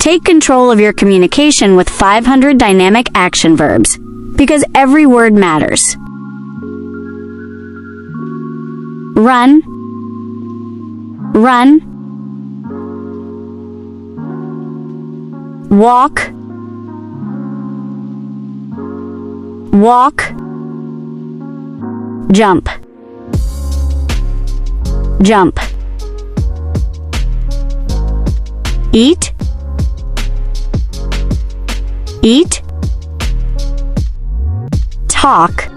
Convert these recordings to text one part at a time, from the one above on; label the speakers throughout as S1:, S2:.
S1: Take control of your communication with 500 dynamic action verbs, because every word matters. Run, run. Walk, walk. Jump, jump. Eat, eat. Talk,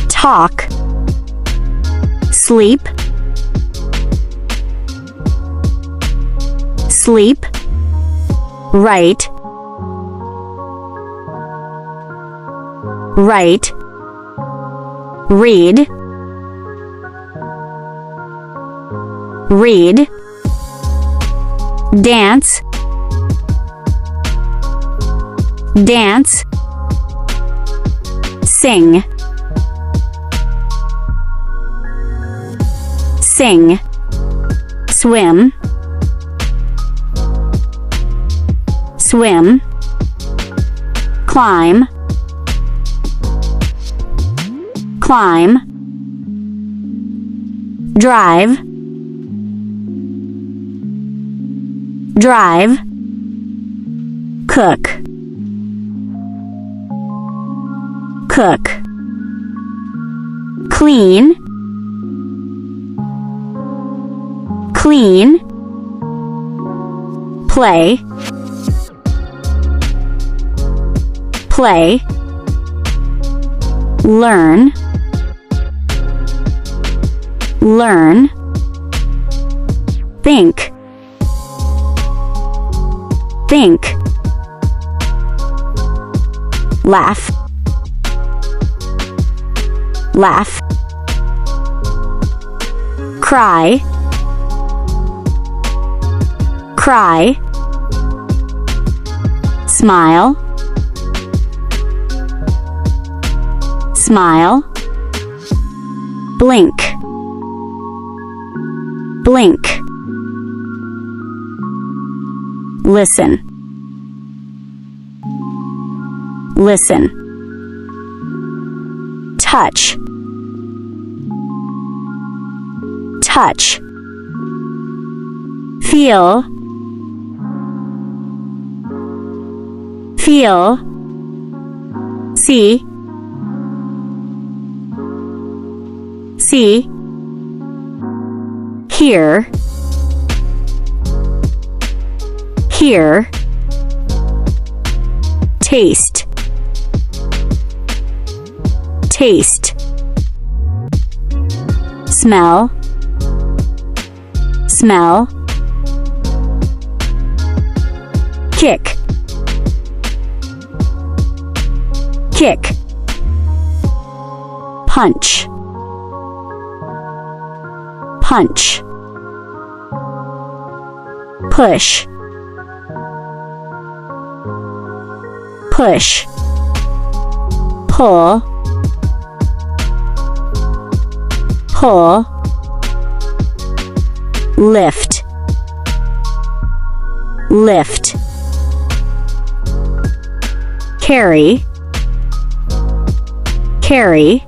S1: talk. Sleep, sleep. Write, write. Read, read. Dance, dance. Sing, sing. Swim, swim. Climb, climb. Drive, drive. Cook, cook. Clean, clean. Play, play. Learn, learn. Think, think. Laugh, laugh. Cry, cry. Smile, smile. Blink, blink. Listen, listen. Touch, touch. Feel, feel. See, see. Hear, hear. Taste, taste. Smell, smell. Kick, kick. Punch, punch. Push, push. Pull, pull. Lift, lift. Carry, carry.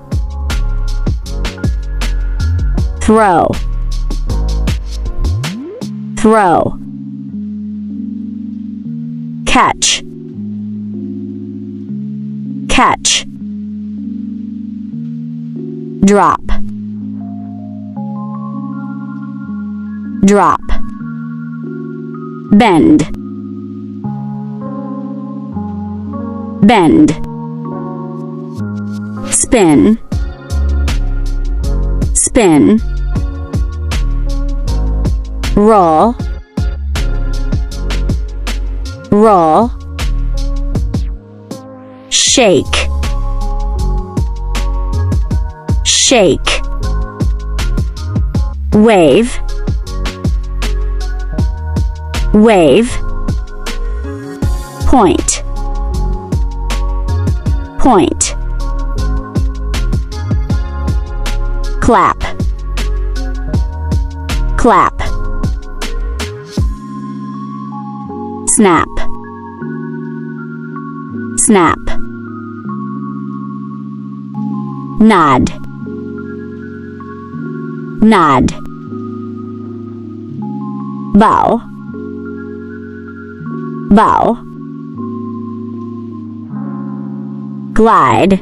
S1: Throw, throw. Catch, catch. Drop, drop. Bend, bend. Spin, spin. Roll, roll. Shake, shake. Wave, wave. Point, point. Clap, clap. snap, snap, nod, nod, bow, bow, glide,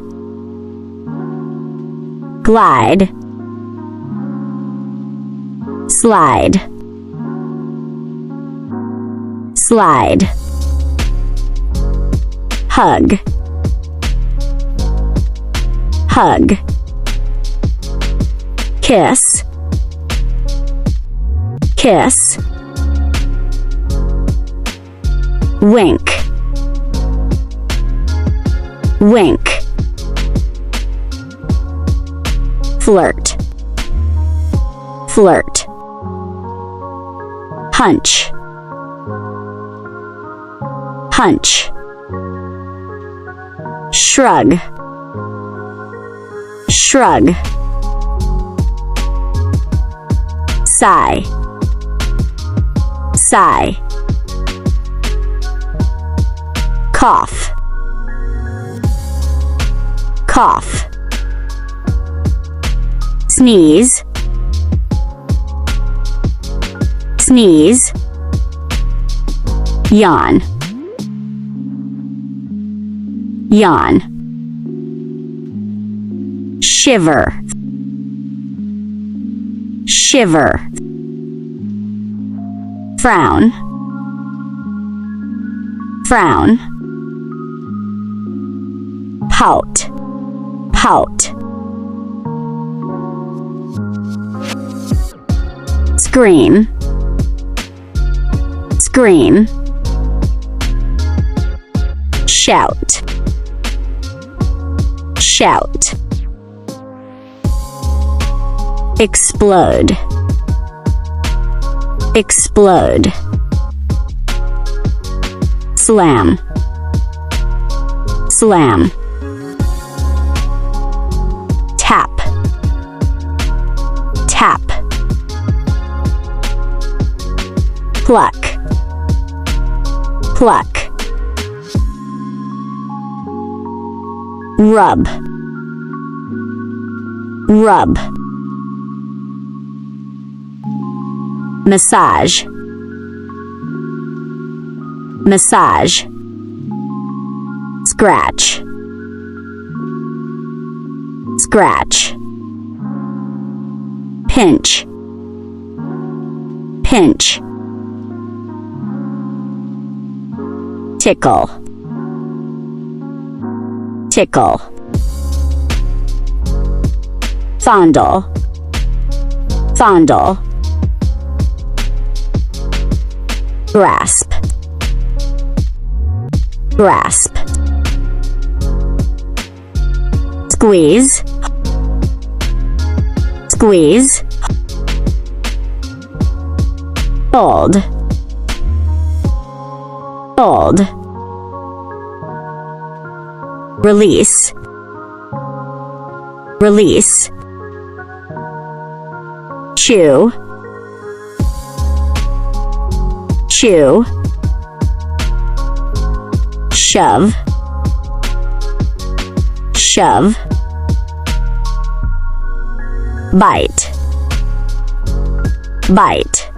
S1: glide, slide, slide, hug, hug, kiss, kiss, wink, wink, flirt, flirt, hunch, hunch, shrug, shrug, sigh, sigh, cough, cough, sneeze, sneeze, yawn, yawn, shiver, shiver, frown, frown, pout, pout, scream, scream, shout, shout, explode, explode, slam, slam, tap, tap, pluck, pluck, rub, rub, massage, massage, scratch, scratch, pinch, pinch, tickle, tickle, fondle, fondle, grasp, grasp, squeeze, squeeze, fold, fold, release, release, chew, chew, shove, shove, bite, bite,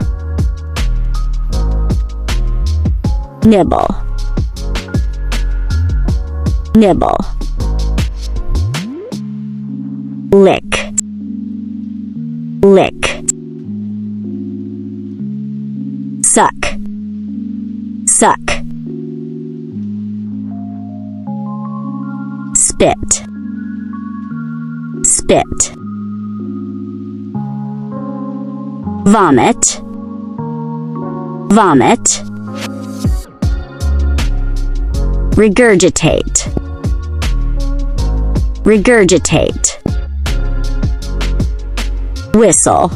S1: nibble, nibble, lick, lick, suck, suck, spit, spit, vomit, vomit, regurgitate, regurgitate, whistle,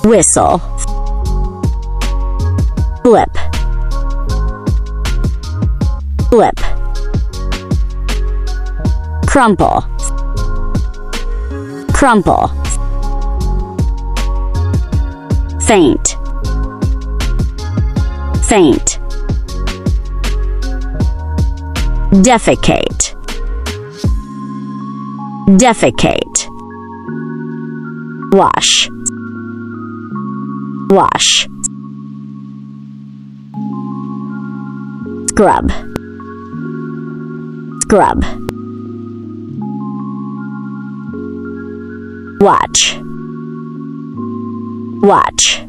S1: whistle, flip, flip, crumple, crumple, faint, faint, defecate, defecate, wash, wash, scrub, scrub, watch, watch,